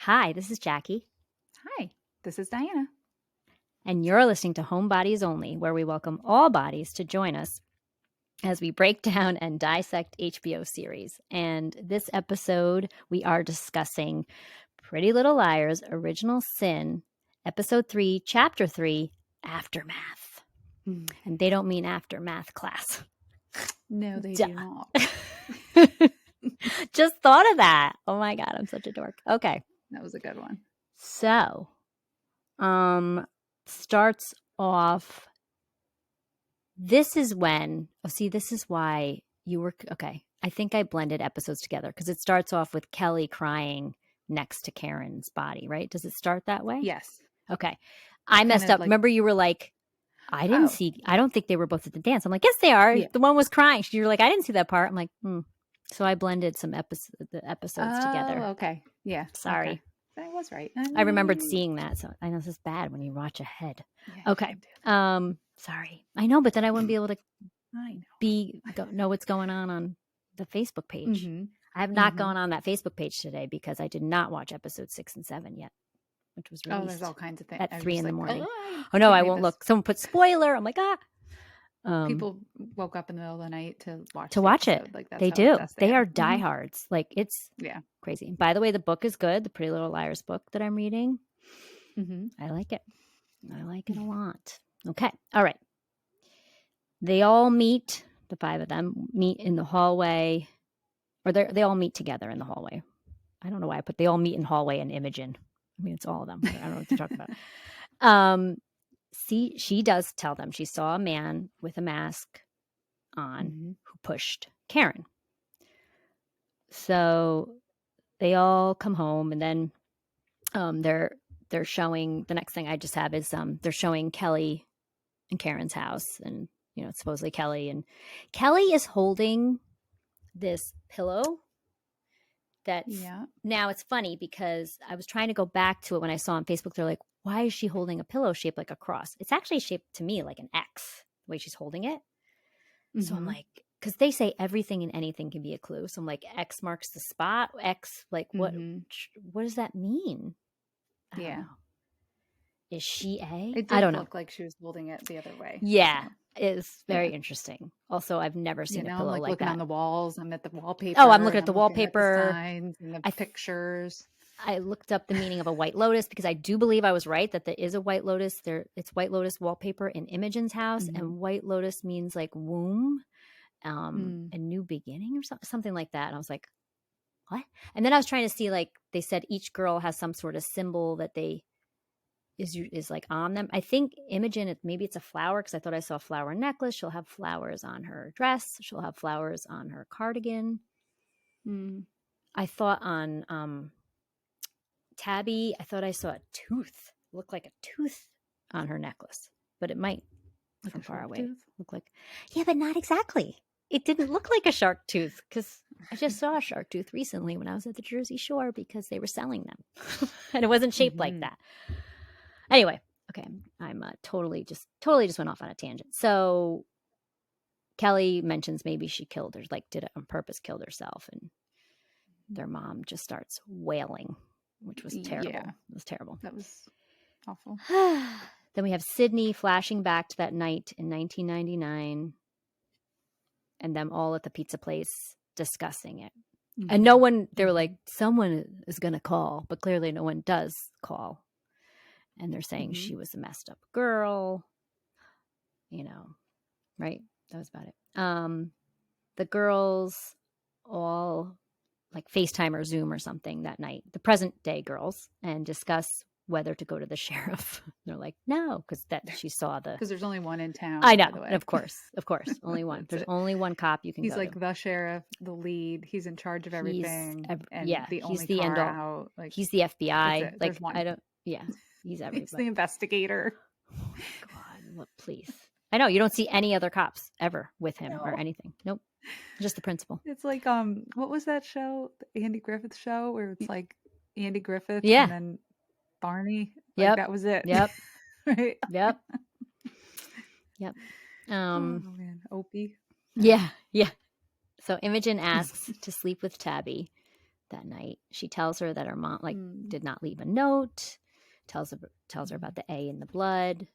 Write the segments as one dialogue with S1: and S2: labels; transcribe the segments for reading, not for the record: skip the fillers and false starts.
S1: Hi, this is Jackie,
S2: Hi, this is Diana.
S1: and you're listening to Home Bodies Only, where we welcome all bodies to join us as we break down and dissect HBO series. And this episode, we are discussing Pretty Little Liars, Original Sin, Episode 3, Chapter 3, Aftermath. And they don't mean after math class.
S2: No, they
S1: Duh.
S2: do not.
S1: Just thought of that. Oh my God, I'm such a dork. Okay.
S2: That was a good one.
S1: So, starts off. This is when, this is why you were, okay. I think I blended episodes together because it starts off with Kelly crying next to Karen's body, right? Does it start that way?
S2: Yes.
S1: Okay. I messed up. Remember you were like, I don't think they were both at the dance. I'm like, yes, they are. Yeah. The one was crying. You're like, I didn't see that part. I'm like, So I blended some episodes together.
S2: Okay. Yeah.
S1: Sorry.
S2: Okay. That was right.
S1: I remembered seeing that. So I know this is bad when you watch ahead. Yeah, okay. Sorry. I know, but then I wouldn't be able to know what's going on the Facebook page. Mm-hmm. I have not gone on that Facebook page today because I did not watch episode 6 and 7 yet, which was released.
S2: There's all kinds of things
S1: at 3 in the morning. No, I won't look. Someone put spoiler. I'm like,
S2: people woke up in the middle of the night to watch
S1: it. Like, that's they do. They are diehards. Mm-hmm. Like, it's crazy. By the way, the book is good. The Pretty Little Liars book that I'm reading. Mm-hmm. I like it. I like it a lot. Okay. All right. They all meet. The 5 of them meet in the hallway, or they all meet together in the hallway. I don't know why I put they all meet in hallway and Imogen. I mean, it's all of them. I don't know what to talk about. She does tell them she saw a man with a mask on who pushed Karen. So they all come home, and then they're showing, the next thing I just have is they're showing Kelly and Karen's house, and it's supposedly Kelly, and Kelly is holding this pillow that's now it's funny because I was trying to go back to it when I saw on Facebook. They're like, why is she holding a pillow shaped like a cross? It's actually shaped to me like an X, the way she's holding it. Mm-hmm. So I'm like, because they say everything and anything can be a clue. So I'm like, X marks the spot. X, like, what does that mean? I don't know. Is she A?
S2: It
S1: I don't know.
S2: Look like she was holding it the other way.
S1: Yeah. So. It's very interesting. Also, I've never seen a pillow
S2: I'm
S1: like
S2: looking
S1: that.
S2: on the walls. I'm at the wallpaper.
S1: Oh, I'm looking at the wallpaper.
S2: At the signs and the pictures.
S1: I looked up the meaning of a white lotus because I do believe I was right that there is a white lotus. It's white lotus wallpaper in Imogen's house, and white lotus means like womb, a new beginning or something like that. And I was like, what? And then I was trying to see, like, they said each girl has some sort of symbol that they is like on them. I think Imogen, maybe it's a flower, because I thought I saw a flower necklace. She'll have flowers on her dress. She'll have flowers on her cardigan. I thought on Tabby, I thought I saw a tooth. Look like a tooth on her necklace, but it might from far away look like, but not exactly. It didn't look like a shark tooth, because I just saw a shark tooth recently when I was at the Jersey Shore because they were selling them, and it wasn't shaped like that. Anyway, okay, I'm totally just went off on a tangent. So Kelly mentions maybe she killed her, like did it on purpose, killed herself, and their mom just starts wailing, which was terrible. Yeah. It was terrible.
S2: That was awful.
S1: Then we have Sydney flashing back to that night in 1999, and them all at the pizza place discussing it. And no one, they were like, someone is going to call, but clearly no one does call. And they're saying she was a messed up girl, right? That was about it. The girls all like FaceTime or Zoom or something that night, the present day girls, and discuss whether to go to the sheriff. They're like, no, because she saw
S2: because there's only one in town.
S1: I know, of course, only one. There's only one cop you can.
S2: He's
S1: go
S2: like
S1: to.
S2: The sheriff, the lead. He's in charge of everything.
S1: He's the end all.
S2: Out. Like,
S1: he's the FBI. Like,
S2: one.
S1: I don't. Yeah. He's everybody.
S2: He's the investigator.
S1: Oh my God, please. I know you don't see any other cops ever with him or anything. Nope. Just the principal.
S2: It's like, what was that show? The Andy Griffith show, where it's like Andy Griffith and then Barney. Like, that was it.
S1: Yep.
S2: Right.
S1: Yep.
S2: Oh man, Opie.
S1: Yeah. So Imogen asks to sleep with Tabby. that night. She tells her that her mom did not leave a note. Tells her about the A in the blood,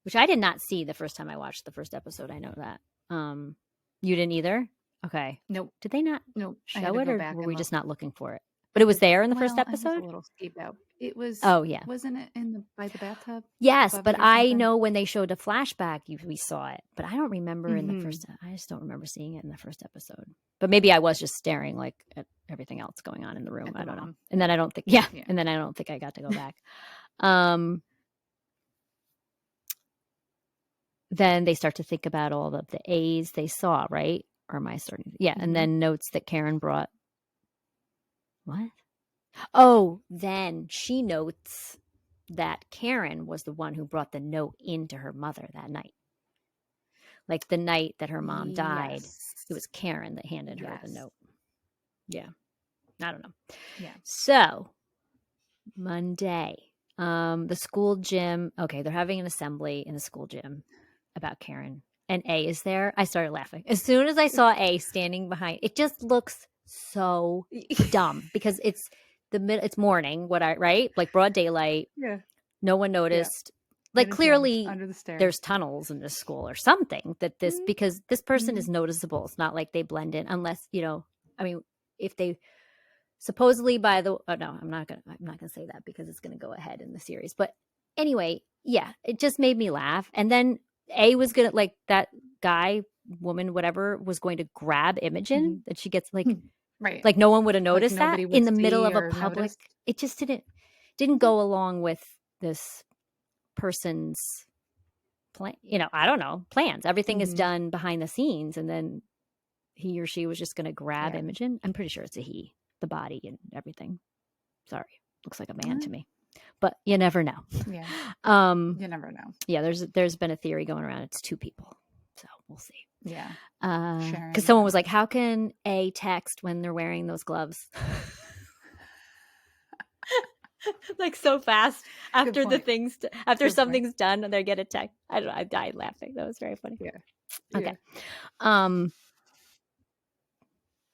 S1: which I did not see the first time I watched the first episode. I know that. You didn't either? Okay.
S2: Nope.
S1: Did they not show it, or were we just not looking for it? But it was there in the first episode?
S2: I was a little skeeved out. It was.
S1: Oh, yeah.
S2: Wasn't it by the bathtub?
S1: Yes, but I know when they showed a flashback, we saw it. But I don't remember in the first. I just don't remember seeing it in the first episode. But maybe I was just staring at everything else going on in the room. I don't know. And then I don't think. Yeah. And then I don't think I got to go back. Then they start to think about all of the A's they saw, right? Or am I starting? Yeah. And then notes that Karen brought. What? Oh, then she notes that Karen was the one who brought the note into her mother that night. Like the night that her mom died, it was Karen that handed her the note. Yeah. I don't know.
S2: Yeah.
S1: So, Monday, the school gym. Okay, they're having an assembly in the school gym about Karen. And A is there. I started laughing. As soon as I saw A standing behind, it just looks so dumb because it's morning, right? Like broad daylight.
S2: Yeah.
S1: No one noticed. Yeah. Like clearly
S2: under the stairs.
S1: There's tunnels in this school or something because this person is noticeable. It's not like they blend in unless, I mean, if they supposedly no, I'm not going to say that because it's going to go ahead in the series. But anyway, yeah, it just made me laugh. And then A was going to like that guy, woman, whatever, was going to grab Imogen that she gets
S2: right.
S1: Like no one would have noticed that in the middle of a public. Noticed. It just didn't go along with this person's plan. I don't know, plans. Everything is done behind the scenes, and then he or she was just going to grab Imogen. I'm pretty sure it's a he, the body and everything. Sorry, looks like a man to me, but you never know.
S2: Yeah, you never know.
S1: Yeah, there's been a theory going around. It's two people, so we'll see.
S2: Yeah.
S1: Because someone was like, how can A text when they're wearing those gloves? Like so fast after something's done and they get a text. I don't know. I died laughing. That was very funny.
S2: Yeah.
S1: Okay.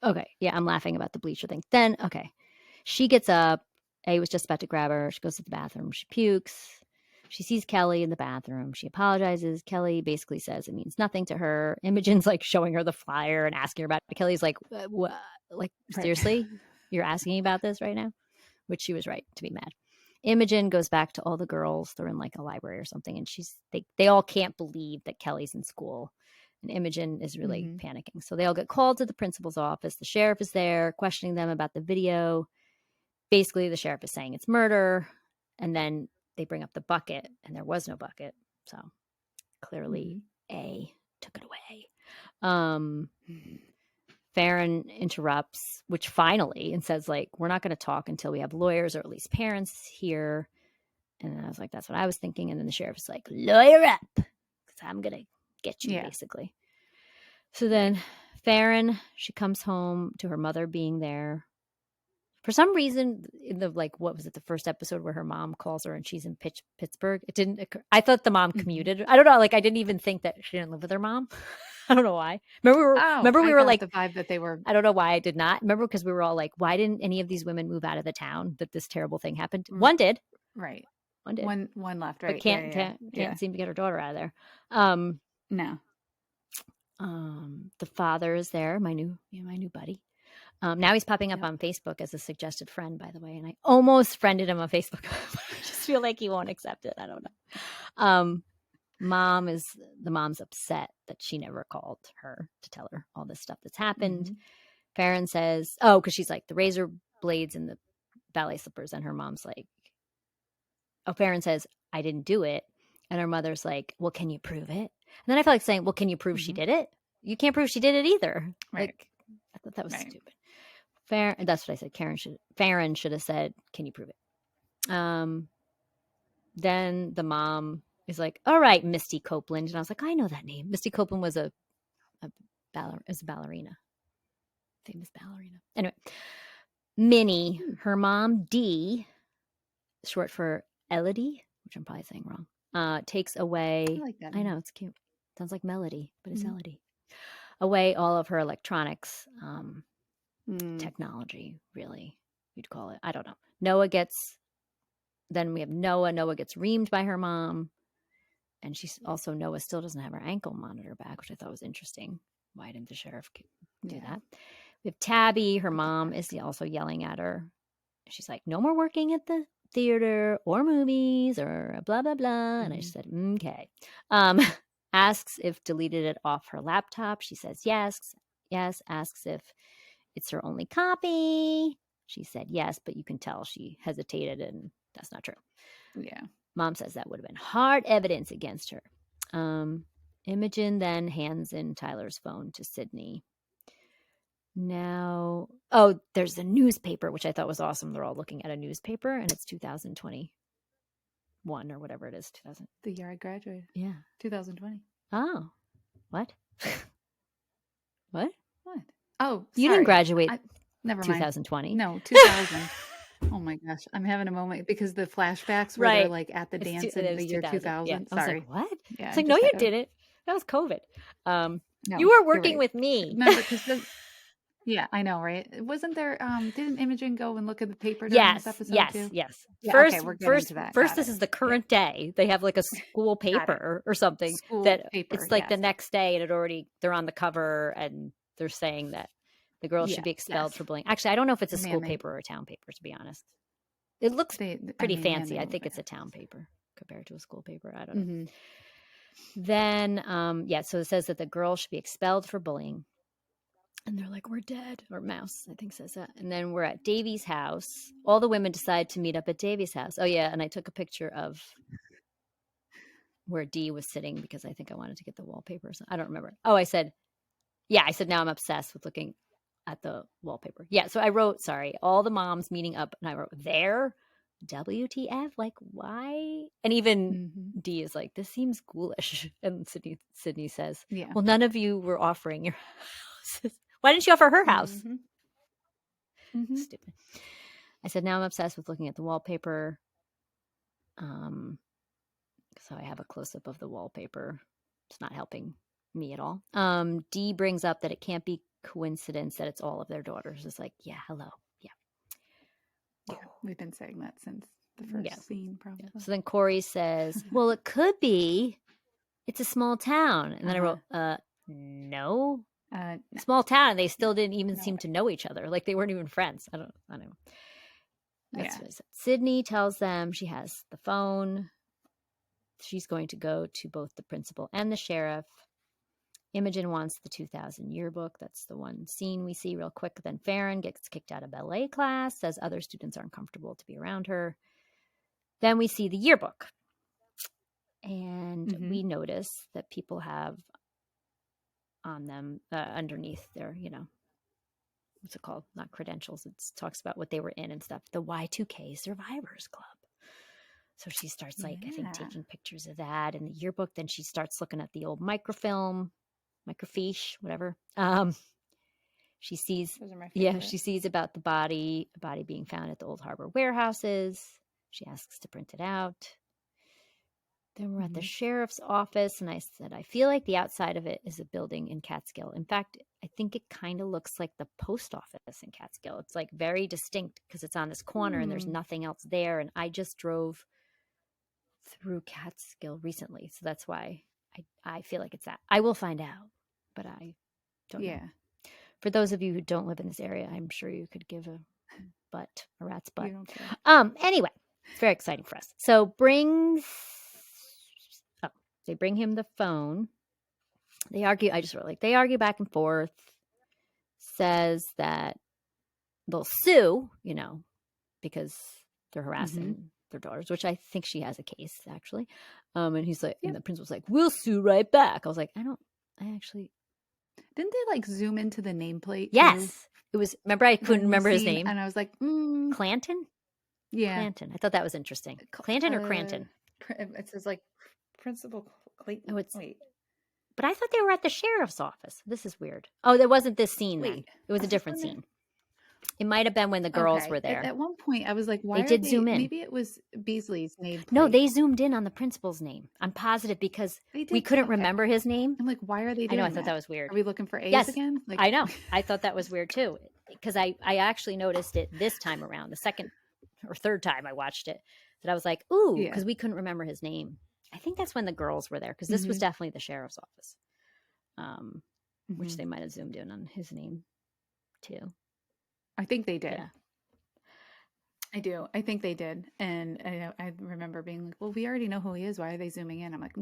S1: Okay. Yeah, I'm laughing about the bleacher thing. Then, okay. She gets up. A was just about to grab her. She goes to the bathroom. She pukes. She sees Kelly in the bathroom. She apologizes. Kelly basically says it means nothing to her. Imogen's like showing her the flyer and asking her about it. Kelly's like, what? Like, seriously? You're asking about this right now? Which she was right to be mad. Imogen goes back to all the girls. They're in like a library or something. And they all can't believe that Kelly's in school. And Imogen is really panicking. So they all get called to the principal's office. The sheriff is there questioning them about the video. Basically, the sheriff is saying it's murder. And then they bring up the bucket, and there was no bucket. So clearly, A took it away. Farron interrupts, which finally, and says, like, we're not going to talk until we have lawyers or at least parents here. And I was like, that's what I was thinking. And then the sheriff is like, lawyer up, because I'm going to get you, basically. So then Farron, she comes home to her mother being there. For some reason, in the what was it, the first episode where her mom calls her and she's in Pittsburgh, it didn't occur. I thought the mom commuted. I don't know. Like I didn't even think that she didn't live with her mom. I don't know why. Remember we were like
S2: the vibe that they were.
S1: I don't know why I did not remember because we were all like, why didn't any of these women move out of the town that this terrible thing happened? One did.
S2: Right.
S1: One did.
S2: One left. Right.
S1: But can't seem to get her daughter out of there.
S2: No.
S1: The father is there. My new buddy. Now he's popping up on Facebook as a suggested friend, by the way. And I almost friended him on Facebook. I just feel like he won't accept it. I don't know. The mom's upset that she never called her to tell her all this stuff that's happened. Farron says, because she's like the razor blades and the ballet slippers. And her mom's like, Farron says, I didn't do it. And her mother's like, well, can you prove it? And then I felt like saying, well, can you prove she did it? You can't prove she did it either.
S2: Right.
S1: Like, I thought that was stupid. That's what I said. Farron should have said, can you prove it? Then the mom is like, all right, Misty Copeland. And I was like, I know that name. Misty Copeland was a ballerina. Famous ballerina. Anyway, Minnie, her mom, Dee, short for Elodie, which I'm probably saying wrong, takes away.
S2: I like that name.
S1: I know, it's cute. Sounds like Melody, but it's Elodie. Away all of her electronics. technology, really, you'd call it. I don't know. Then we have Noah. Noah gets reamed by her mom. And also, Noah still doesn't have her ankle monitor back, which I thought was interesting. Why didn't the sheriff do that? We have Tabby. Her mom is also yelling at her. She's like, no more working at the theater or movies or blah, blah, blah. And I said, okay. Asks if deleted it off her laptop. She says yes. Yes. Asks if it's her only copy. She said yes, but you can tell she hesitated, and that's not true.
S2: Yeah.
S1: Mom says that would have been hard evidence against her. Imogen then hands in Tyler's phone to Sydney. Now, there's a newspaper, which I thought was awesome. They're all looking at a newspaper, and it's 2021 or whatever it is. 2000.
S2: The year I graduated.
S1: Yeah.
S2: 2020.
S1: Oh, what? What?
S2: What? Oh,
S1: you didn't graduate.
S2: Never
S1: 2020.
S2: Mind. No, 2000. Oh my gosh, I'm having a moment because the flashbacks where they're like at the dance in the year 2000.
S1: Yeah.
S2: Sorry.
S1: I was like, what?
S2: Yeah,
S1: it's like, no, you didn't. That was COVID.
S2: No,
S1: you were working with me.
S2: Remember, yeah, I know, right? Wasn't there? Didn't Imogen go and look at the paper during this episode too?
S1: Yes.
S2: Yeah,
S1: first,
S2: okay, we're getting to that.
S1: First, this is the current day. They have like a school paper or something it's like the next day, and they're on the cover, and they're saying that the girl should be expelled for bullying. Actually, I don't know if it's a school paper or a town paper, to be honest. It looks pretty fancy. I think it's a town paper compared to a school paper. I don't know. Then, so it says that the girl should be expelled for bullying. And they're like, we're dead. Or Mouse, I think, says that. And then we're at Davy's house. All the women decide to meet up at Davy's house. Oh, yeah. And I took a picture of where Dee was sitting because I think I wanted to get the wallpaper. I don't remember. Oh, I said, now I'm obsessed with looking at the wallpaper. Yeah. So I wrote, all the moms meeting up. And I wrote, there? WTF? Like, why? And even Dee is like, this seems ghoulish. And Sydney says, well, none of you were offering your houses. Why didn't you offer her house? Stupid. I said, now I'm obsessed with looking at the wallpaper. So I have a close-up of the wallpaper. It's not helping me at all. Dee brings up that it can't be coincidence that it's all of their daughters. It's like, hello.
S2: Yeah, we've been saying that since the first scene, probably.
S1: Yeah. So then Corey says, well, it could be. It's a small town. And then I wrote, no. Small town, and they still didn't even seem to know each other. Like they weren't even friends. I don't know. That's what I said. Sydney tells them she has the phone. She's going to go to both the principal and the sheriff. Imogen wants the 2000 yearbook. That's the one scene we see real quick. Then Farron gets kicked out of ballet class, says other students aren't comfortable to be around her. Then we see the yearbook. And we notice that people have on them underneath their, what's it called? Not credentials. It talks about what they were in and stuff. The Y2K Survivors Club. So she starts I think taking pictures of that in the yearbook. Then she starts looking at the old microfiche, whatever. She sees, she sees about the body being found at the Old Harbor warehouses. She asks to print it out. Then we're at the sheriff's office, and I said, I feel like the outside of it is a building in Catskill. In fact, I think it kind of looks like the post office in Catskill. It's like very distinct because it's on this corner and there's nothing else there. And I just drove through Catskill recently, so that's why I feel like it's that. I will find out, but I don't know. For those of you who don't live in this area, I'm sure you could give a rat's butt. Anyway, it's very exciting for us. So they bring him the phone. They argue. I just wrote they argue back and forth. Says that they'll sue, because they're harassing their daughters, which I think she has a case actually. And he's like, and the principal's like, we'll sue right back. I was like, didn't
S2: they zoom into the nameplate?
S1: Yes. Too? It was, remember I couldn't remember his name.
S2: And I was like,
S1: Clanton? Yeah. Clanton. I thought that was interesting. Clanton or Cranton?
S2: It says Principal Clayton. Wait.
S1: But I thought they were at the sheriff's office. This is weird. Oh, there wasn't this scene then. It was a different scene. It might have been when the girls were there.
S2: At one point, I was like, why
S1: they did zoom in.
S2: Maybe it was Beasley's name.
S1: No, they zoomed in on the principal's name. I'm positive because we couldn't remember his name.
S2: I'm like, why are they doing
S1: I thought that was weird.
S2: Are we looking for A's again?
S1: I know. I thought that was weird too. because I actually noticed it this time around, the second or third time I watched it, that I was like, ooh, because we couldn't remember his name. I think that's when the girls were there, because this was definitely the sheriff's office, which they might have zoomed in on his name too.
S2: I think they did.
S1: Yeah.
S2: I do. I think they did. And I remember being like, well, we already know who he is. Why are they zooming in? I'm like,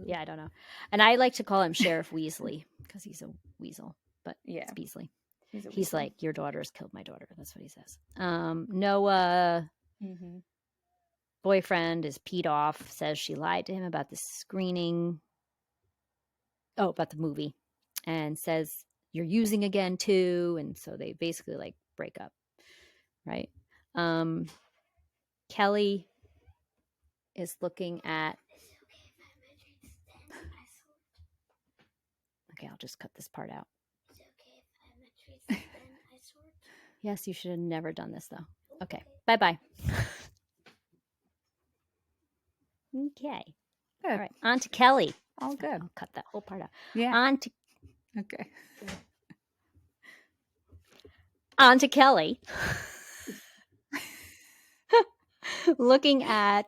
S1: yeah, I don't know. And I like to call him Sheriff Weasley because he's a weasel, but it's Beasley. He's like, your daughter has killed my daughter. That's what he says. Noah, boyfriend, is peed off, says she lied to him about the screening. Oh, about the movie. And says, you're using again too. And so they basically like break up. Right. Kelly is looking at. Okay, I'll just cut this part out. Yes, you should have never done this though. Okay, bye-bye. Okay.
S2: Good.
S1: All right, on to Kelly.
S2: All good.
S1: I'll cut that whole part out.
S2: Yeah.
S1: Okay. On to Kelly. Looking at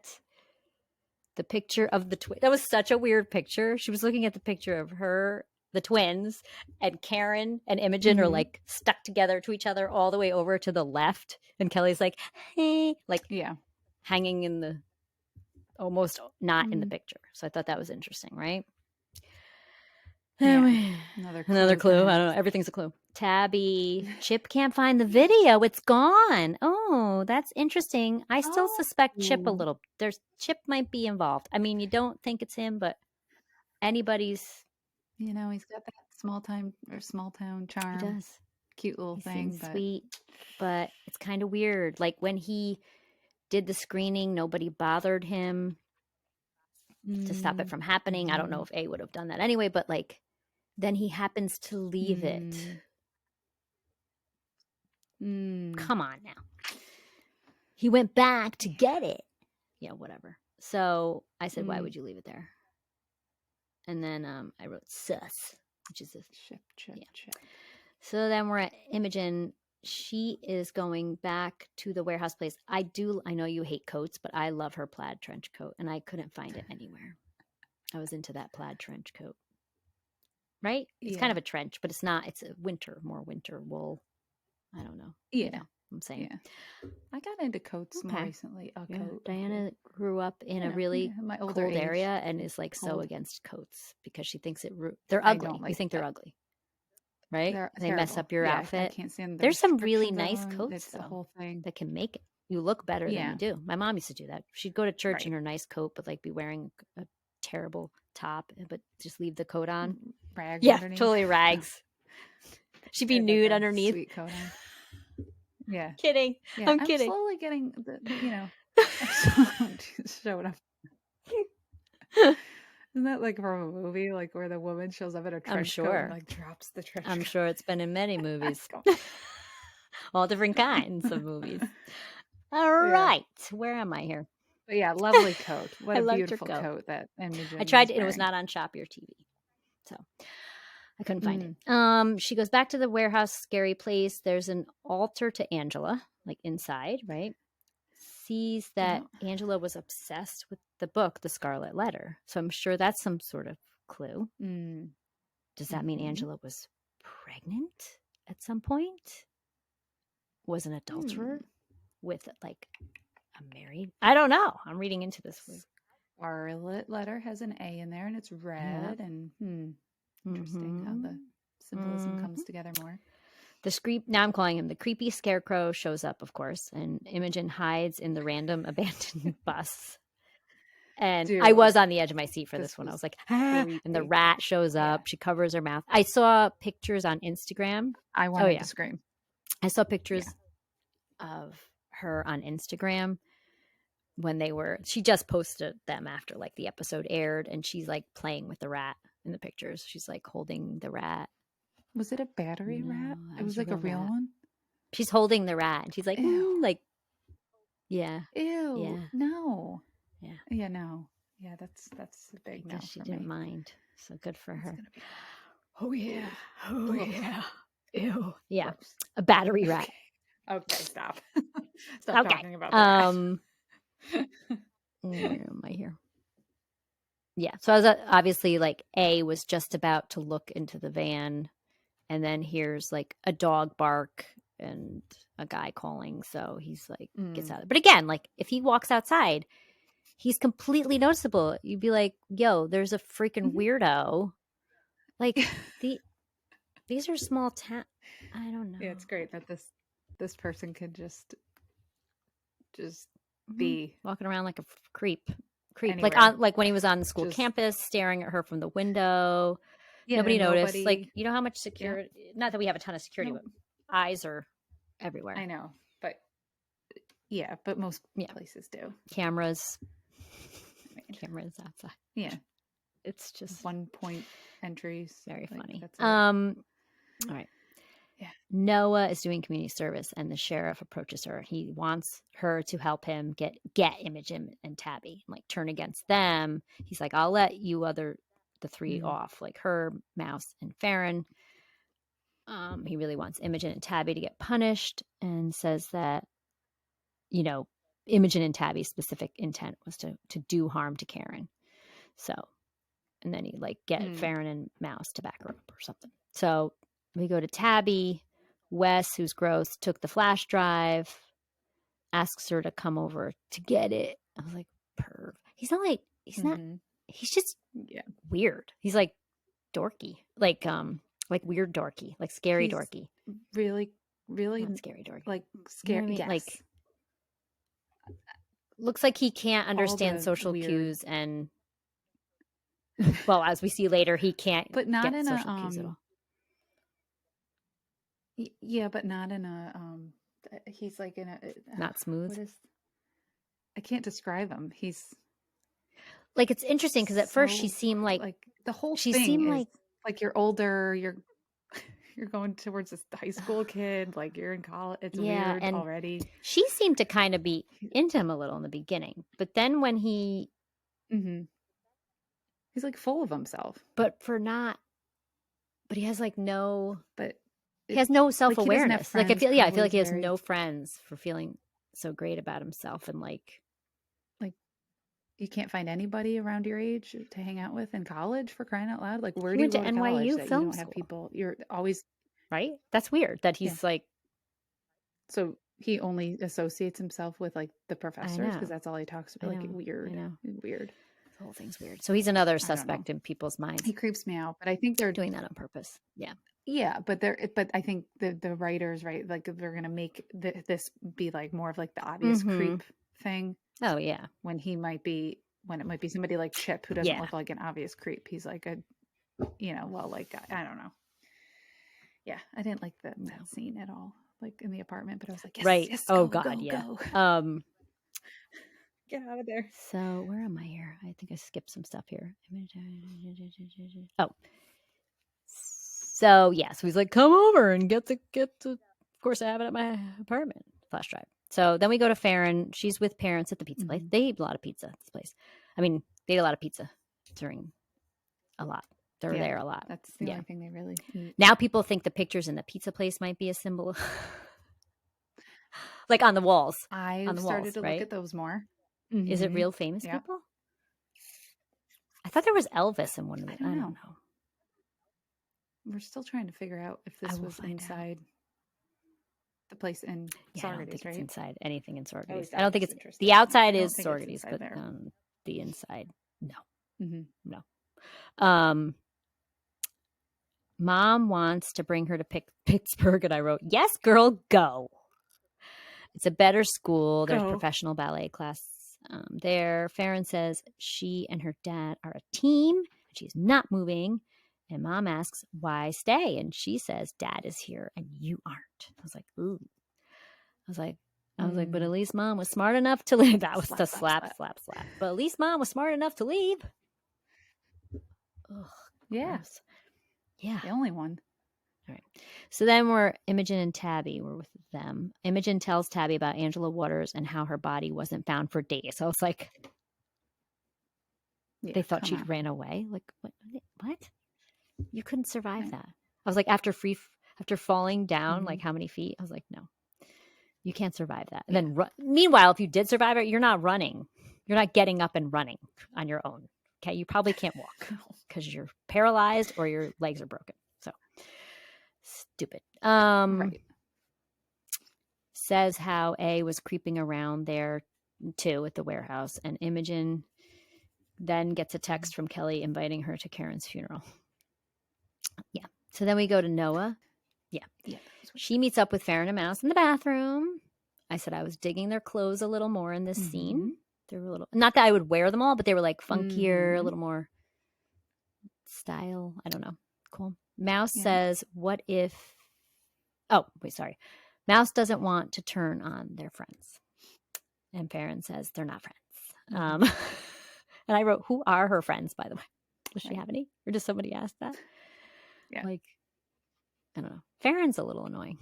S1: the picture of the twin. That was such a weird picture. She was looking at the picture of her, the twins, and Karen and Imogen are like stuck together to each other all the way over to the left. And Kelly's like, hey, like hanging in the, almost not in the picture. So I thought that was interesting, right? Anyway, another clue. I don't know. Everything's a clue. Tabby, Chip can't find the video. It's gone. Oh, that's interesting. I still suspect Chip a little. Chip might be involved. I mean, you don't think it's him, but anybody's.
S2: You know, he's got that small town charm.
S1: He does.
S2: Cute little thing.
S1: Sweet, but it's kind of weird. Like when he did the screening, nobody bothered him to stop it from happening. I don't know if A would have done that anyway, but like then he happens to leave it. Come on now. He went back to get it. Yeah, whatever. So I said, why would you leave it there? And then I wrote sus, which is a chip. So then we're at Imogen. She is going back to the warehouse place. I know you hate coats, but I love her plaid trench coat, and I couldn't find it anywhere. I was into that plaid trench coat. Right? It's kind of a trench, but it's not. It's a more winter wool. I don't know.
S2: Yeah.
S1: You know what I'm saying.
S2: Yeah. I got into coats more recently. Coat.
S1: Diana grew up in a really cold area and is like so against coats because she thinks they're ugly. You think they're ugly. Right? They mess up your outfit.
S2: I can't stand
S1: There's some really nice coats
S2: it's the whole thing
S1: that can make it. You look better than you do. My mom used to do that. She'd go to church in her nice coat, but like be wearing a terrible top, but just leave the coat on.
S2: Rags underneath.
S1: Totally rags. She'd be nude underneath.
S2: Sweet coat on. Yeah.
S1: Kidding.
S2: Yeah,
S1: I'm kidding.
S2: Slowly getting showing up. Isn't that like from a movie, like where the woman shows up in a trench coat and like drops the trench coat?
S1: I'm sure it's been in many movies. All different kinds of movies. All right. Where am I here?
S2: But yeah, lovely coat. What a beautiful coat that Imogen.
S1: I tried it was not on Shop Your TV. So I couldn't find it. She goes back to the warehouse scary place. There's an altar to Angela, like inside, right? Sees that Angela was obsessed with the book, The Scarlet Letter. So I'm sure that's some sort of clue. Does that mean Angela was pregnant at some point? Was an adulterer with like a married? I don't know. I'm reading into this.
S2: Scarlet Letter has an A in there and it's red and interesting how the symbolism comes together more.
S1: Now I'm calling him the creepy scarecrow shows up, of course, and Imogen hides in the random abandoned bus. And I was on the edge of my seat for this one. I was like, and the rat shows up. She covers her mouth. I saw pictures on Instagram.
S2: I wanted to scream.
S1: I saw pictures of her on Instagram when she just posted them after like the episode aired, and she's like playing with the rat in the pictures. She's like holding the rat.
S2: Was it a battery rat? It was like a real one.
S1: She's holding the rat, and she's like, like,
S2: Ew. Yeah. No.
S1: Yeah.
S2: Yeah. No. Yeah. That's a big no.
S1: She didn't mind. So good for her.
S2: Oh yeah. Oh yeah.
S1: Ew. Yeah.
S2: Gross.
S1: A battery rat.
S2: Okay, stop. Stop
S1: Okay.
S2: talking about the rat.
S1: Where am I here? Yeah. So I was obviously like A was just about to look into the van, and then here's like a dog bark and a guy calling. So he's like gets out. But again, like if he walks outside, he's completely noticeable. You'd be like, "Yo, there's a freaking weirdo." Like these are small town. I don't know.
S2: Yeah, it's great that this person could just be
S1: walking around like a creep.
S2: Anywhere.
S1: Like when he was on the school campus staring at her from the window.
S2: Yeah,
S1: nobody noticed. Like, you know how much security, not that we have a ton of security, but eyes are everywhere.
S2: I know, but but most places do.
S1: Cameras outside.
S2: Yeah.
S1: It's just
S2: 1-point entries.
S1: Very funny.
S2: That's
S1: all right.
S2: Yeah.
S1: Noah is doing community service and the sheriff approaches her. He wants her to help him get Imogen and Tabby, like turn against them. He's like, I'll let you the three off, like her, Mouse, and Farron. He really wants Imogen and Tabby to get punished and says that, you know, Imogen and Tabby's specific intent was to do harm to Karen. So, and then he like get Farron and Mouse to back her up or something. So we go to Tabby. Wes, who's gross, took the flash drive, asks her to come over to get it. I was like, perv. He's not like, he's just weird. He's like dorky, like weird dorky, like scary dorky.
S2: Really
S1: not scary dorky.
S2: Like scary.
S1: You know what I mean?
S2: Yes.
S1: Like looks like he can't understand social cues and well, as we see later, he can't
S2: but not
S1: get
S2: in
S1: social cues at all.
S2: Yeah, but not in a he's like in a
S1: not smooth.
S2: I can't describe him. He's
S1: like, it's interesting because at first she seemed like
S2: the whole
S1: she
S2: thing
S1: seemed
S2: is like you're older, you're going towards this high school kid, like you're in college. It's weird
S1: and
S2: already.
S1: She seemed to kind of be into him a little in the beginning, but then when he
S2: he's like full of himself.
S1: But he has like no he has no self-awareness. Like I feel like he has no friends for feeling so great about himself, and like
S2: you can't find anybody around your age to hang out with in college, for crying out loud. Like where do
S1: you
S2: you go to
S1: NYU
S2: college
S1: film
S2: you don't
S1: school.
S2: have people? You're always
S1: right. That's weird that he's like.
S2: So he only associates himself with like the professors because that's all he talks about. Like weird. Weird.
S1: The whole thing's weird. So he's another suspect in people's minds.
S2: He creeps me out, but I think they're
S1: doing that on purpose. Yeah.
S2: Yeah, but I think the writers, right, like they're gonna make this be like more of like the obvious creep thing.
S1: Oh yeah.
S2: When it might be somebody like Chip who doesn't look like an obvious creep. He's like a, like I don't know. Yeah, I didn't like that scene at all, like in the apartment. But I was like, yes,
S1: oh
S2: go,
S1: God,
S2: go,
S1: yeah.
S2: Go. Get out of there.
S1: So where am I here? I think I skipped some stuff here. Oh. So he's like, come over and get the of course I have it at my apartment, flash drive. So then we go to Farron. She's with parents at the pizza place. They eat a lot of pizza at this place. I mean, they ate a lot of pizza during a lot. They were there a lot.
S2: That's the only thing they really eat.
S1: Now people think the pictures in the pizza place might be a symbol. Like on the walls.
S2: I've started to look at those more.
S1: Is it real famous people? I thought there was Elvis in one of them. I don't know.
S2: We're still trying to figure out if this was inside the place in Saugerties,
S1: I don't think it's inside anything in Saugerties. I don't think it's
S2: the
S1: outside is Saugerties, but the inside, no. No. Mom wants to bring her to Pittsburgh, and I wrote, yes, girl, go. It's a better school. There's professional ballet class there. Farron says she and her dad are a team, and she's not moving. And Mom asks, why stay? And she says, Dad is here and you aren't. I was like, ooh. I was like, but at least Mom was smart enough to leave. That was the slap. But at least Mom was smart enough to leave. Ugh,
S2: yeah.
S1: Gross. Yeah.
S2: The only one.
S1: All right. So then Imogen and Tabby were with them. Imogen tells Tabby about Angela Waters and how her body wasn't found for days. So I was like, they thought she'd ran away. Like, what? You couldn't survive that. I was like, after after falling down, like how many feet? I was like, no, you can't survive that. And then meanwhile, if you did survive it, you're not running. You're not getting up and running on your own. Okay. You probably can't walk because you're paralyzed or your legs are broken. So stupid.
S2: Right.
S1: Says how A was creeping around there too at the warehouse, and Imogen then gets a text from Kelly inviting her to Karen's funeral. Yeah. So then we go to Noah. Yeah. She meets up with Farron and Mouse in the bathroom. I said I was digging their clothes a little more in this scene. They were a little, not that I would wear them all, but they were like funkier, a little more style. I don't know. Cool. Mouse says, what if, Mouse doesn't want to turn on their friends. And Farron says they're not friends. And I wrote, who are her friends, by the way? Does she have any? Or does somebody ask that?
S2: Yeah.
S1: Like, I don't know. Farron's a little annoying.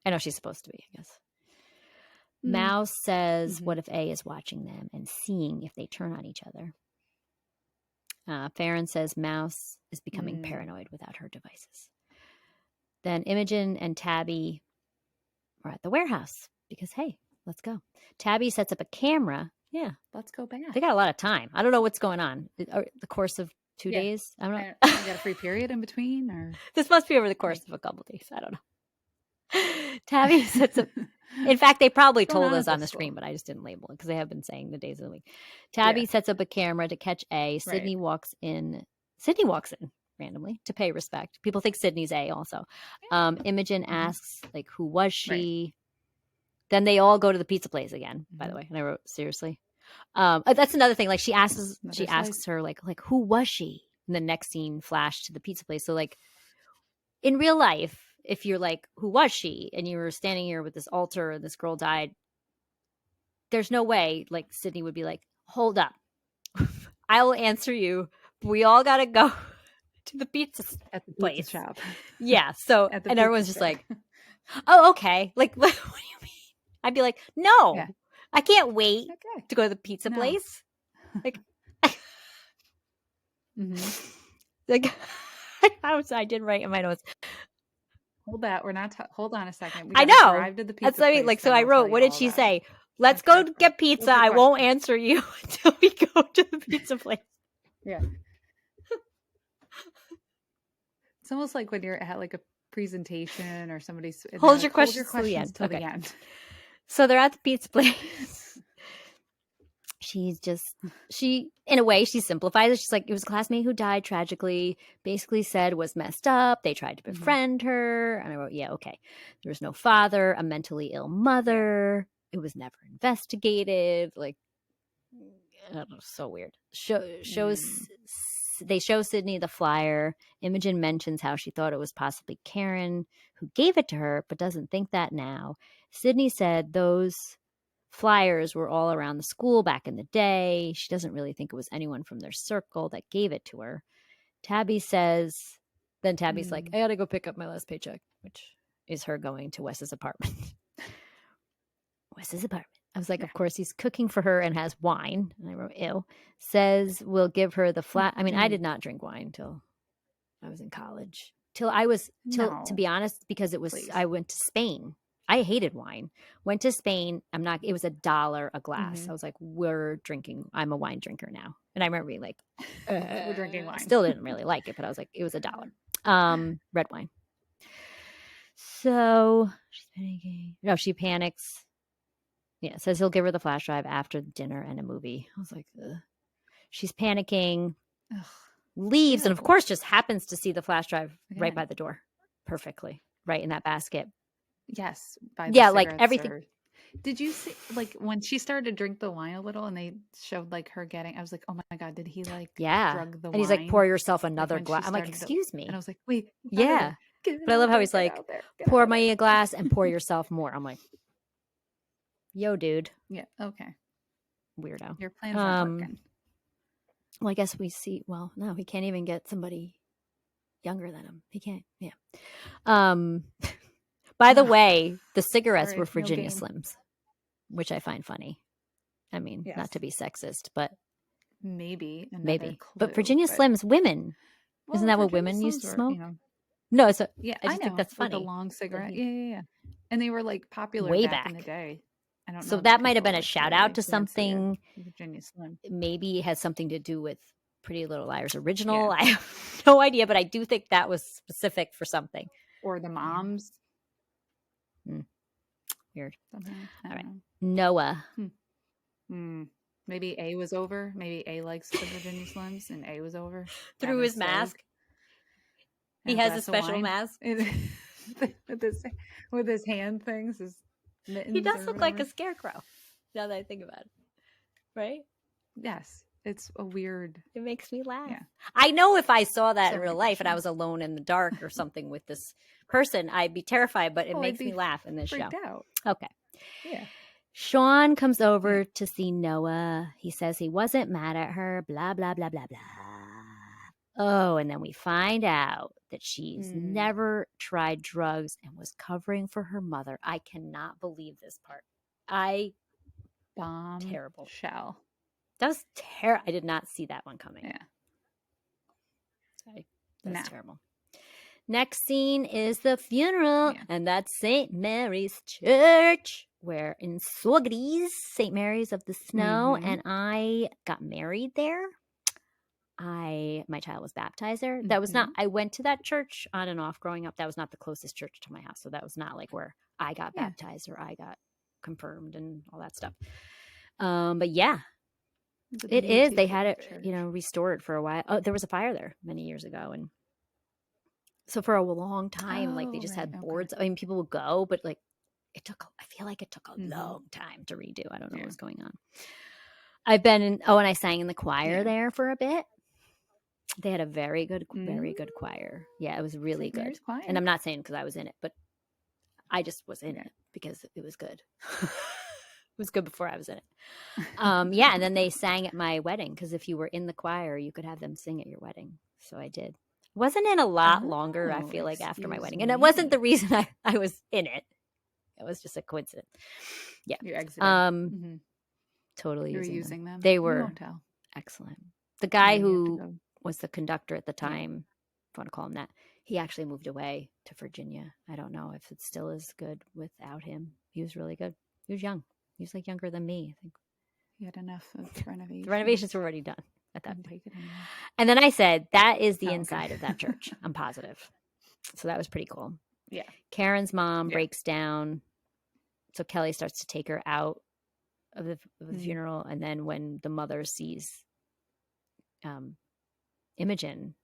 S1: I know she's supposed to be, I guess. Mouse says, what if A is watching them and seeing if they turn on each other? Farron says Mouse is becoming paranoid without her devices. Then Imogen and Tabby are at the warehouse because, hey, let's go. Tabby sets up a camera. Yeah.
S2: Let's go back.
S1: They got a lot of time. I don't know what's going on. The course of 2 days? I don't know.
S2: You got a free period in between? Or
S1: this must be over the course of a couple of days. I don't know. Tabby sets up. In fact, they probably told us on the screen, but I just didn't label it because they have been saying the days of the week. Tabby sets up a camera to catch A. Sydney walks in. Sydney walks in randomly to pay respect. People think Sydney's A also. Imogen asks, like, who was she? Then they all go to the pizza place again, by the way. And I wrote, seriously? That's another thing. Like, she asks her, like, who was she? And the next scene flashed to the pizza place. So, like, in real life, if you're like, who was she? And you were standing here with this altar and this girl died, there's no way, like, Sydney would be like, hold up. I will answer you. We all got to go to the pizza place.
S2: Shop.
S1: Yeah. So, and everyone's just like, oh, okay. Like, what do you mean? I'd be like, no, I can't wait to go to the pizza place. Like, like I did write in my notes.
S2: Hold that. We're not. Hold on a second.
S1: I know. That's what I mean. Like, so I wrote, what did she say? Let's go get pizza. I won't answer you until we go to the pizza place.
S2: Yeah. It's almost like when you're at like a presentation or somebody's
S1: hold your questions till the end. So they're at the pizza place. She in a way, she simplifies it. She's like, it was a classmate who died tragically, basically said was messed up. They tried to befriend her. And I wrote, yeah, okay. There was no father, a mentally ill mother. It was never investigated. Like, I don't know, so weird. They show Sydney the flyer. Imogen mentions how she thought it was possibly Karen who gave it to her, but doesn't think that now. Sydney said those flyers were all around the school back in the day. She doesn't really think it was anyone from their circle that gave it to her. Tabby's like, I gotta go pick up my last paycheck, which is her going to Wes's apartment. Wes's apartment. I was like, of course, he's cooking for her and has wine. And I wrote, ew. Says we'll give her the flat. I mean, I did not drink wine till I was in college. To be honest, because it was, I went to Spain. I hated wine. Went to Spain. It was $1 a glass. I was like, we're drinking. I'm a wine drinker now. And I remember being like,
S2: we're drinking wine.
S1: Still didn't really like it, but I was like, it was $1. Red wine. So she's panicking. No, she panics. Yeah, says he'll give her the flash drive after dinner and a movie. I was like, ugh. She's panicking, leaves, and of course just happens to see the flash drive right by the door. Perfectly. Right in that basket.
S2: Yes.
S1: Like everything.
S2: Did you see, like, when she started to drink the wine a little and they showed, like, her getting, I was like, oh my God, did he, like, drug the wine?
S1: And he's like, pour yourself another glass. I'm like, excuse me.
S2: And I was like, wait.
S1: Yeah. But I love how he's like, pour me a glass and pour yourself more. I'm like, yo, dude.
S2: Yeah. Okay.
S1: Weirdo.
S2: Your plan's not working.
S1: Well, I guess we see. Well, no, he can't even get somebody younger than him. He can't. Yeah. By the way, the cigarettes were Virginia Slims, which I find funny. I mean, not to be sexist, but
S2: maybe.
S1: But Virginia Slims, women. Isn't that what women used to smoke? No, so
S2: Yeah,
S1: I just think that's
S2: with
S1: funny.
S2: the long cigarette. Yeah. And they were like popular
S1: Way
S2: back in the
S1: back.
S2: day. I don't
S1: So
S2: know that
S1: that might have
S2: people
S1: been a
S2: like
S1: shout
S2: really
S1: out to
S2: fancy
S1: something.
S2: Virginia Slim.
S1: Maybe it has something to do with Pretty Little Liars original.
S2: Yeah.
S1: I have no idea, but I do think that was specific for something.
S2: Or the moms.
S1: Weird.
S2: Somehow.
S1: All right.
S2: Know.
S1: Noah.
S2: Maybe A was over. Maybe A likes the Virginia Slims and A was over.
S1: Through his mask. He has a special mask.
S2: with his hand things, his mittens.
S1: He does look like a scarecrow, now that I think about it. Right?
S2: Yes. It's a weird.
S1: It makes me laugh.
S2: Yeah.
S1: I know if I saw that in real life and I was alone in the dark or something with this person, I'd be terrified, but it makes me laugh in this show.
S2: Out.
S1: Okay.
S2: Yeah.
S1: Sean comes over to see Noah. He says he wasn't mad at her, blah, blah, blah, blah, blah. Oh, and then we find out that she's never tried drugs and was covering for her mother. I cannot believe this part. Terrible.
S2: Shell.
S1: That was terrible. I did not see that one coming.
S2: Yeah.
S1: That's terrible. Next scene is the funeral, and that's St. Mary's Church, where in Saugerties, St. Mary's of the Snow, and I got married there. My child was baptized there. That was not, I went to that church on and off growing up. That was not the closest church to my house. So that was not like where I got baptized or I got confirmed and all that stuff. But yeah, it is. They had it, restored for a while. Oh, there was a fire there many years ago. And so for a long time, like they just had boards. I mean, people would go, but like I feel like it took a long time to redo. I don't know what was going on. I've been in, and I sang in the choir there for a bit. They had a very good choir. Yeah, it was really good. And I'm not saying because I was in it, but I just was in it because it was good. It was good before I was in it. And then they sang at my wedding because if you were in the choir, you could have them sing at your wedding. So I did. Wasn't in a lot longer, I feel like, after my wedding. And it wasn't the reason I was in it. It was just a coincidence. Yeah.
S2: You exited.
S1: Totally
S2: using them.
S1: They were excellent. The guy who was the conductor at the time, if you want to call him that, he actually moved away to Virginia. I don't know if it still is good without him. He was really good. He was young. He was like younger than me, I think.
S2: He had enough of renovations.
S1: The renovations were already done at that point. And then I said, that is the inside of that church. I'm positive. So that was pretty cool.
S2: Yeah.
S1: Karen's mom breaks down. So Kelly starts to take her out of the funeral. And then when the mother sees Imogen,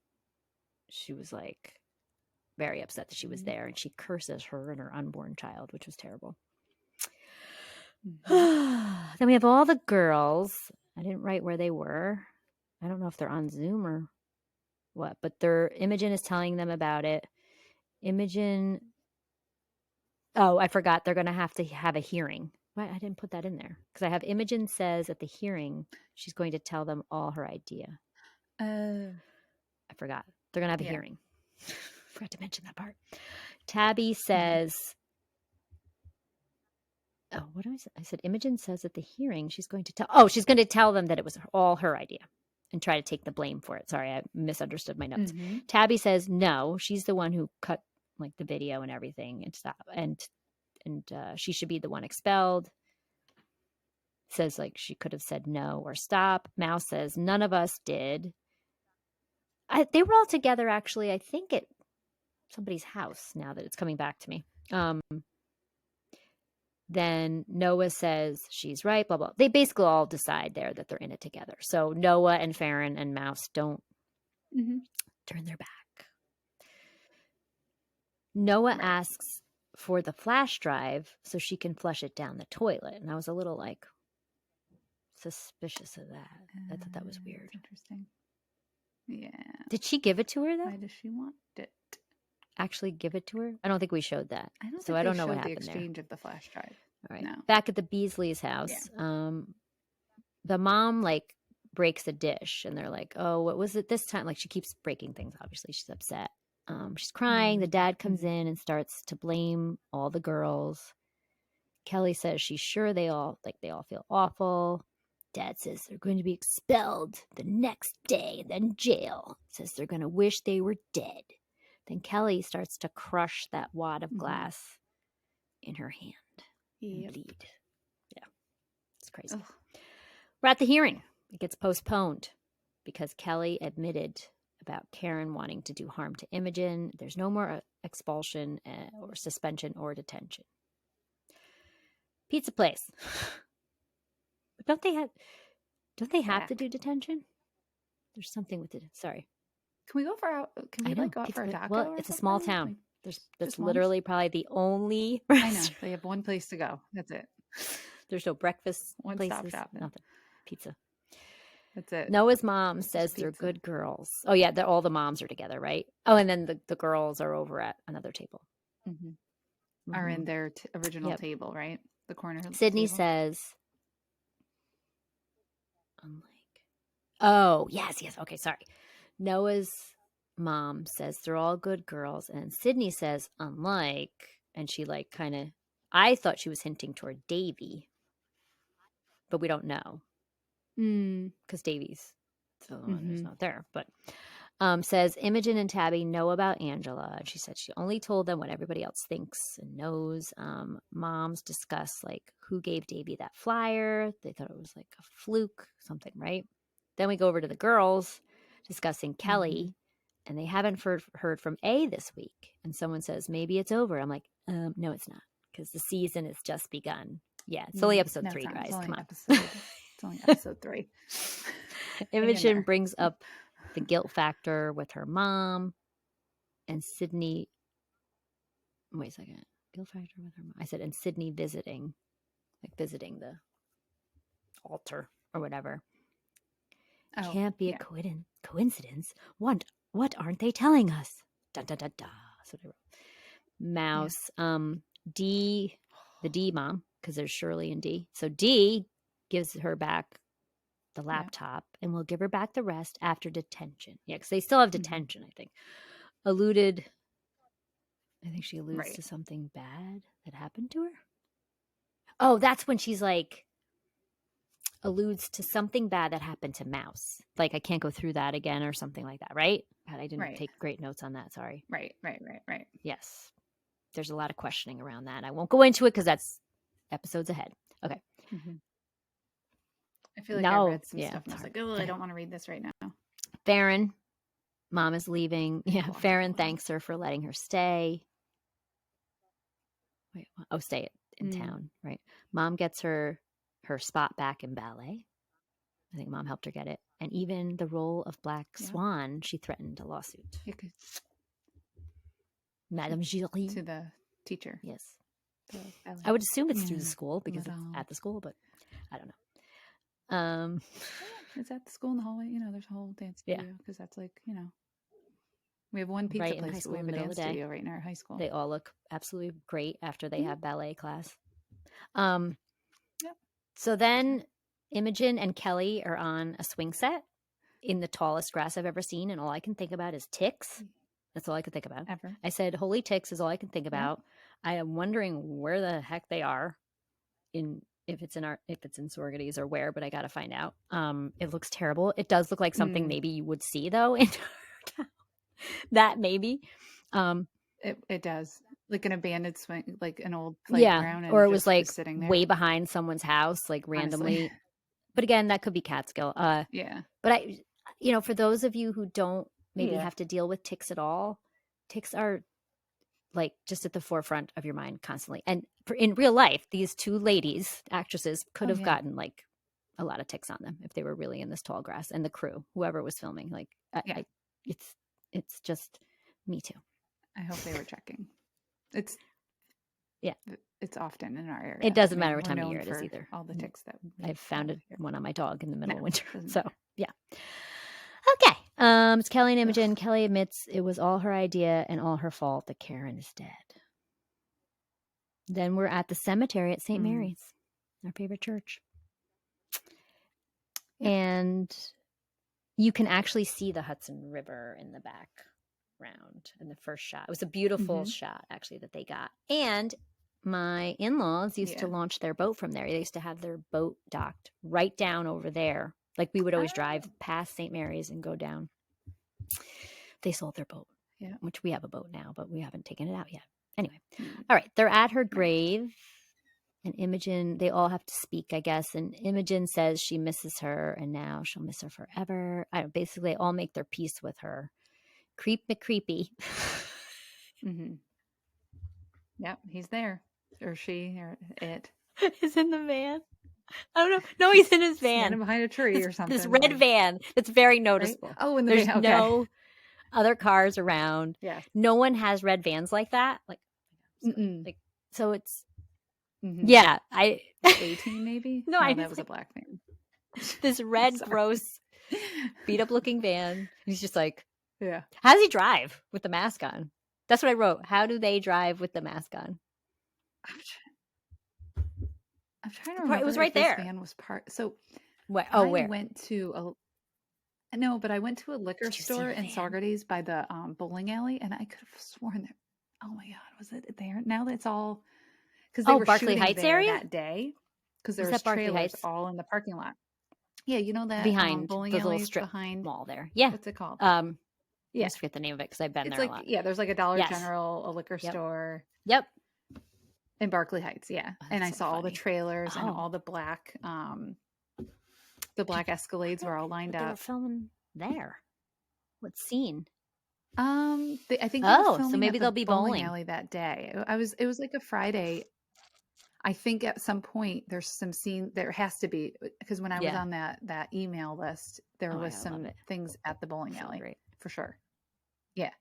S1: she was like very upset that she was there. And she curses her and her unborn child, which was terrible. Then we have all the girls. I didn't write where they were. I don't know if they're on Zoom or what, but Imogen is telling them about it. Imogen. Oh, I forgot. They're going to have a hearing. Why I didn't put that in there because I have Imogen says at the hearing she's going to tell them all her idea. I forgot. They're going to have a hearing. Forgot to mention that part. Tabby says. Oh, what do I say? I said Imogen says at the hearing she's going to tell them that it was all her idea and try to take the blame for it. Sorry, I misunderstood my notes. Tabby says no, she's the one who cut like the video and everything and stuff, and she should be the one expelled. Says like she could have said no or stop. Mouse says none of us did. They were all together actually. I think at somebody's house. Now that it's coming back to me. Then Noah says she's right, blah, blah. They basically all decide there that they're in it together. So Noah and Farron and Mouse don't turn their back. Noah asks for the flash drive so she can flush it down the toilet. And I was a little like suspicious of that. I thought that was weird.
S2: Interesting. Yeah.
S1: Did she give it to her though?
S2: Why does she want it?
S1: Actually give it to her? I don't think we showed that.
S2: I don't
S1: know what happened
S2: the exchange of the flash drive.
S1: All right.
S2: No.
S1: Back at the Beasley's house, the mom like breaks a dish and they're like, oh, what was it this time? Like she keeps breaking things. Obviously she's upset. She's crying. The dad comes in and starts to blame all the girls. Kelly says she's sure they all feel awful. Dad says they're going to be expelled the next day and then jail. Says they're going to wish they were dead. Then Kelly starts to crush that wad of glass in her hand and bleed. Yeah, it's crazy. Ugh. We're at the hearing. It gets postponed because Kelly admitted about Karen wanting to do harm to Imogen. There's no more expulsion or suspension or detention. Pizza place. But don't they have to do detention? There's something with it. Sorry.
S2: Can we go for go out for a taco?
S1: Well, it's a small town. That's literally probably the only
S2: I know. They have one place to go. That's it.
S1: There's no breakfast
S2: one
S1: places,
S2: stop shop.
S1: nothing. Pizza.
S2: That's it.
S1: Noah's mom says they're good girls. Oh yeah, all the moms are together, right? Oh, and then the girls are over at another table.
S2: Are in their original table, right? The corner.
S1: Sydney says, oh, yes. Okay, sorry. Noah's mom says they're all good girls. And Sydney says, unlike, and she kind of, I thought she was hinting toward Davy, but we don't know. Because Davy's the one who's not there. But says Imogen and Tabby know about Angela. And she said she only told them what everybody else thinks and knows. Moms discuss who gave Davy that flyer. They thought it was a fluke, something, right? Then we go over to the girls discussing Kelly, and they haven't heard from A this week. And someone says, maybe it's over. I'm like, no, it's not, because the season has just begun. Yeah, it's only episode 3, guys. Come on.
S2: It's only episode 3.
S1: Imogen brings up the guilt factor with her mom, and Sydney. Wait a second. Guilt factor with her mom. I said, and Sydney visiting the altar or whatever. Oh, can't be a coincidence. What aren't they telling us? Da da da da. That's what I wrote. Mouse. D, the D mom, because there's Shirley and D. So D gives her back the laptop and will give her back the rest after detention. Yeah, because they still have detention, I think. I think she alludes to something bad that happened to her. Oh, that's when she's alludes to something bad that happened to Mouse. I can't go through that again or something like that, right? God, I didn't take great notes on that. Sorry.
S2: Right.
S1: Yes. There's a lot of questioning around that. I won't go into it because that's episodes ahead. Okay.
S2: I feel like I read some stuff and I was like, oh, I don't want to read this right now.
S1: Farron, mom is leaving. Yeah, Farron thanks her for letting her stay. Stay in town, right? Mom gets her spot back in ballet. I think mom helped her get it. And even the role of Black Swan, she threatened a lawsuit. Madame Giry.
S2: To the teacher.
S1: Yes. I would assume it's through the school because it's at the school, but I don't know.
S2: It's at the school in the hallway. There's a whole dance studio because that's we have one pizza place, but we have a dance studio right in our high school.
S1: They all look absolutely great after they have ballet class. So then Imogen and Kelly are on a swing set in the tallest grass I've ever seen, and all I can think about is ticks. That's all I could think about.
S2: Ever.
S1: I said, holy ticks is all I can think about. I am wondering where the heck they are if it's in Saugerties or where, but I got to find out. It looks terrible. It does look like something maybe you would see though in our town. That maybe.
S2: It does. An abandoned swing, an old playground.
S1: Yeah, or it was sitting there way behind someone's house, randomly. Honestly. But again, that could be Catskill. But I, for those of you who don't maybe have to deal with ticks at all, ticks are just at the forefront of your mind constantly. And in real life, these two ladies, actresses, could have gotten a lot of ticks on them if they were really in this tall grass. And the crew, whoever was filming, it's just me too.
S2: I hope they were checking. It's often in our area.
S1: It doesn't matter what time of year it is either.
S2: All the ticks that
S1: I've found one on my dog in the middle of winter. So yeah. Okay. It's Kelly and Imogen. Kelly admits it was all her idea and all her fault that Karen is dead. Then we're at the cemetery at St. Mary's, our favorite church. Yep. And you can actually see the Hudson River in the background in the first shot. It was a beautiful shot, actually, that they got. And my in-laws used to launch their boat from there. They used to have their boat docked right down over there. We would always drive past St. Mary's and go down. They sold their boat.
S2: Yeah.
S1: Which we have a boat now, but we haven't taken it out yet. Anyway. All right. They're at her grave. And Imogen, they all have to speak, I guess. And Imogen says she misses her and now she'll miss her forever. Basically, they all make their peace with her. Creep McCreepy.
S2: Yep, he's there. Or she, or it.
S1: Is in the van. I don't know. No, he's in his van.
S2: Standing behind a tree or something.
S1: This red van. It's very noticeable.
S2: Right? Oh, in the
S1: There's
S2: van. Okay.
S1: no other cars around.
S2: Yeah.
S1: No one has red vans like that. So it's yeah.
S2: 18 maybe.
S1: No,
S2: that was a black van.
S1: This red, gross, beat up looking van. He's just like,
S2: yeah.
S1: How does he drive with the mask on? That's what I wrote. How do they drive with the mask on?
S2: I'm trying to remember.
S1: It was right there.
S2: This van was part. So
S1: where?
S2: I went to I went to a liquor store in Saugerties by the bowling alley, and I could have sworn that. Oh my God, was it there? Now that's all because they were
S1: Berkeley
S2: shooting
S1: Heights
S2: there
S1: area
S2: that day because there was trailers all in the parking lot. Yeah, you know that
S1: behind
S2: bowling
S1: the
S2: alley
S1: little strip
S2: behind
S1: mall there. Yeah,
S2: what's it called?
S1: I just forget the name of it because I've been there a lot.
S2: Yeah, there's like a Dollar General, a liquor store.
S1: Yep.
S2: In Berkeley Heights, yeah. And I saw all the trailers and all the black Escalades were all lined up.
S1: They were filming there. What scene?
S2: I think they were filming
S1: so maybe they'll be bowling
S2: alley that day. It was like a Friday. I think at some point there's some scene there has to be because when I was on that email list, there was some things at the bowling alley for sure. Yeah.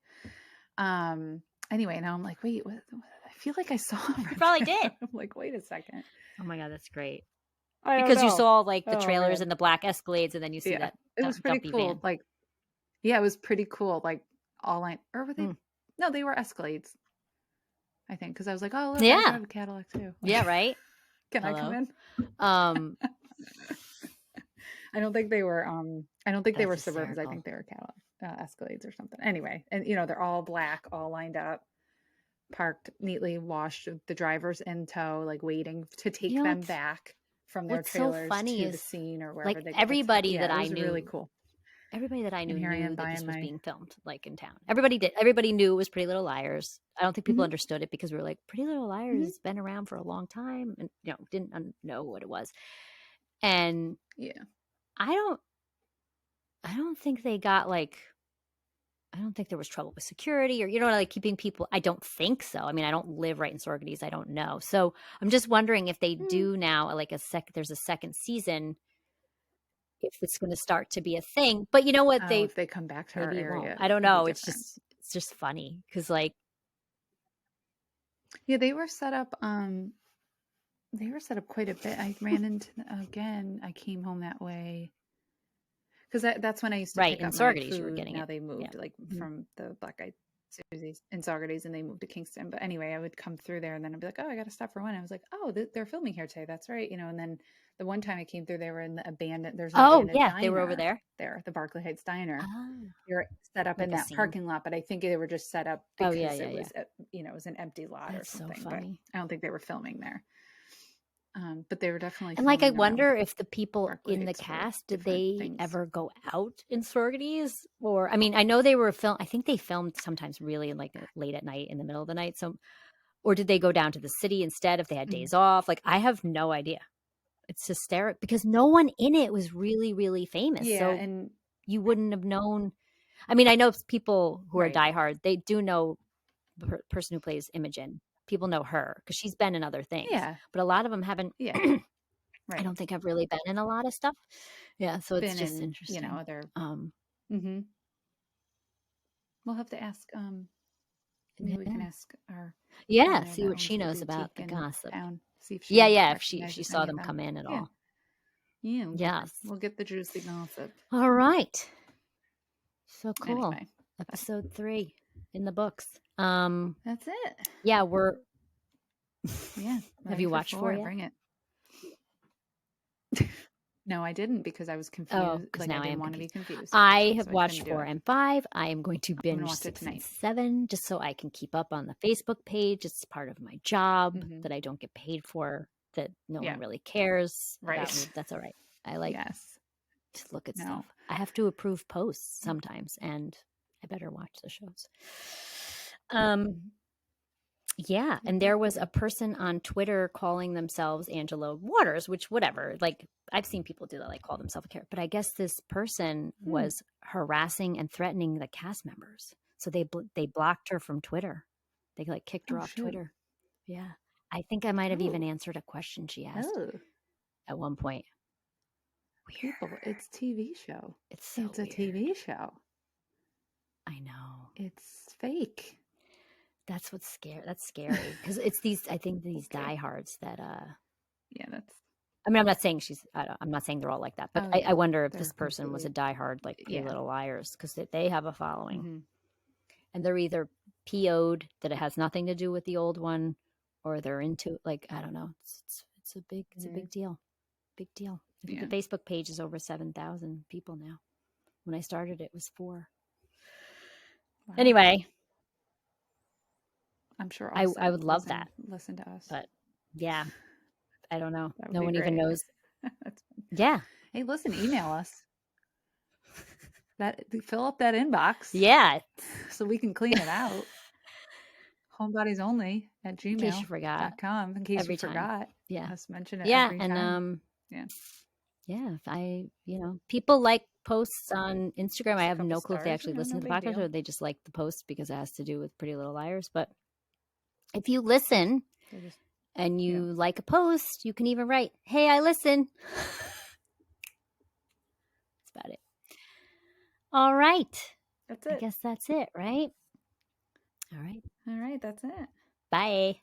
S2: Anyway, now I'm like, wait, what I feel like I saw him.
S1: You probably did.
S2: I'm like, wait a second.
S1: Oh my God, that's great. Because you saw like the trailers and the black Escalades, and then you see that.
S2: It was pretty cool.
S1: Van.
S2: Like, yeah, it was pretty cool. Like all line, or were they? No, they were Escalades. I think because I was like, oh, look, I have a Cadillac too. Like,
S1: yeah, right.
S2: Can I come in? I don't think they were. I don't think they were Suburbans. I think they were Cadillac Escalades or something. Anyway, and they're all black, all lined up, parked neatly, washed. The drivers in tow, like waiting to take them back from their trailers to the scene or wherever.
S1: Like everybody that I knew,
S2: really cool.
S1: Everybody that I knew that this was being filmed, like in town. Everybody did. Everybody knew it was Pretty Little Liars. I don't think people understood it because we were like, Pretty Little Liars has been around for a long time, and didn't know what it was. And I don't think they got like. I don't think there was trouble with security or like keeping people. I don't think so. I mean, I don't live right in Saugerties. I don't know. So I'm just wondering if they do now, like there's a second season. If it's going to start to be a thing, but you know what?
S2: If they come back to our area,
S1: I don't know. It's just funny because like,
S2: yeah, they were set up. They were set up quite a bit. I ran into again. I came home that way because that's when I used to pick up my food. You were getting now they moved from the Black Eyed Susie's in Saugerties and they moved to Kingston. But anyway, I would come through there and then I'd be like, oh, I got to stop for one. I was like, oh, they're filming here today. That's right, and then. The one time I came through, they were in the abandoned. There's an abandoned diner
S1: they were over there.
S2: The Berkeley Heights Diner. They were set up in that parking lot, but I think they were just set up because it was, it was an empty lot or something. So funny. But I don't think they were filming there. But they were definitely.
S1: And I wonder if the people in the cast did they ever go out in Saugerties, or I mean, I know they were I think they filmed sometimes really late at night in the middle of the night. So, or did they go down to the city instead if they had days off? Like I have no idea. It's hysterical because no one in it was really, really famous.
S2: Yeah,
S1: so
S2: and
S1: you wouldn't have known. I mean, I know people who are diehard. They do know the person who plays Imogen. People know her because she's been in other things.
S2: Yeah,
S1: but a lot of them haven't.
S2: Yeah,
S1: I don't think I've really been in a lot of stuff. Yeah, so it's just interesting.
S2: Other. We'll have to ask. Maybe we can ask our.
S1: Yeah, see what she knows about the gossip.
S2: See if
S1: if she saw them come in at all.
S2: Yeah.
S1: Yes.
S2: We'll get the juicy gossip.
S1: All right. So cool.
S2: Anyway.
S1: Episode 3 in the books.
S2: That's it.
S1: Yeah, we're.
S2: Yeah.
S1: Have you watched 4 yet?
S2: Bring it. No, I didn't because I was confused.
S1: Oh, because now I didn't
S2: want to be confused.
S1: I have watched 4 and 5. I am going to binge 6 and 7 just so I can keep up on the Facebook page. It's part of my job that I don't get paid for, that no one really cares.
S2: Right.
S1: That's all right. I like to look at stuff. I have to approve posts sometimes, and I better watch the shows. Yeah, and there was a person on Twitter calling themselves Angela Waters, which whatever, like I've seen people do that, like call themselves a character. But I guess this person was harassing and threatening the cast members, so they blocked her from Twitter. They like kicked her off Twitter. Yeah, I think I might have even answered a question she asked at one point.
S2: Weird. People, it's TV show.
S1: It's
S2: a TV show.
S1: I know.
S2: It's fake.
S1: That's what's scary. That's scary because it's these. I think these diehards that.
S2: Yeah, that's.
S1: I mean, I'm not saying I'm not saying they're all like that, but I wonder if this person was a diehard like Pretty Little Liars because they have a following, and they're either PO'd that it has nothing to do with the old one, or they're into like I don't know. It's a big deal. Big deal. I think the Facebook page is over 7,000 people now. When I started, it was 4. Wow. Anyway.
S2: I'm sure
S1: I would love that.
S2: Listen to us.
S1: But yeah, I don't know. No one even knows. Yeah.
S2: Hey, listen, email us. Fill up that inbox.
S1: Yeah.
S2: So we can clean it out. HomeBodiesOnly at gmail.com.
S1: In case you forgot.
S2: In case you forgot.
S1: Yeah.
S2: Let's mention it every time.
S1: And people like posts on Instagram. I have no clue if they actually listen to the podcast or they just like the post because it has to do with Pretty Little Liars. But if you listen and you like a post, you can even write, "Hey, I listen." That's about it. All right.
S2: That's it.
S1: I guess that's it, right? All right.
S2: That's it.
S1: Bye.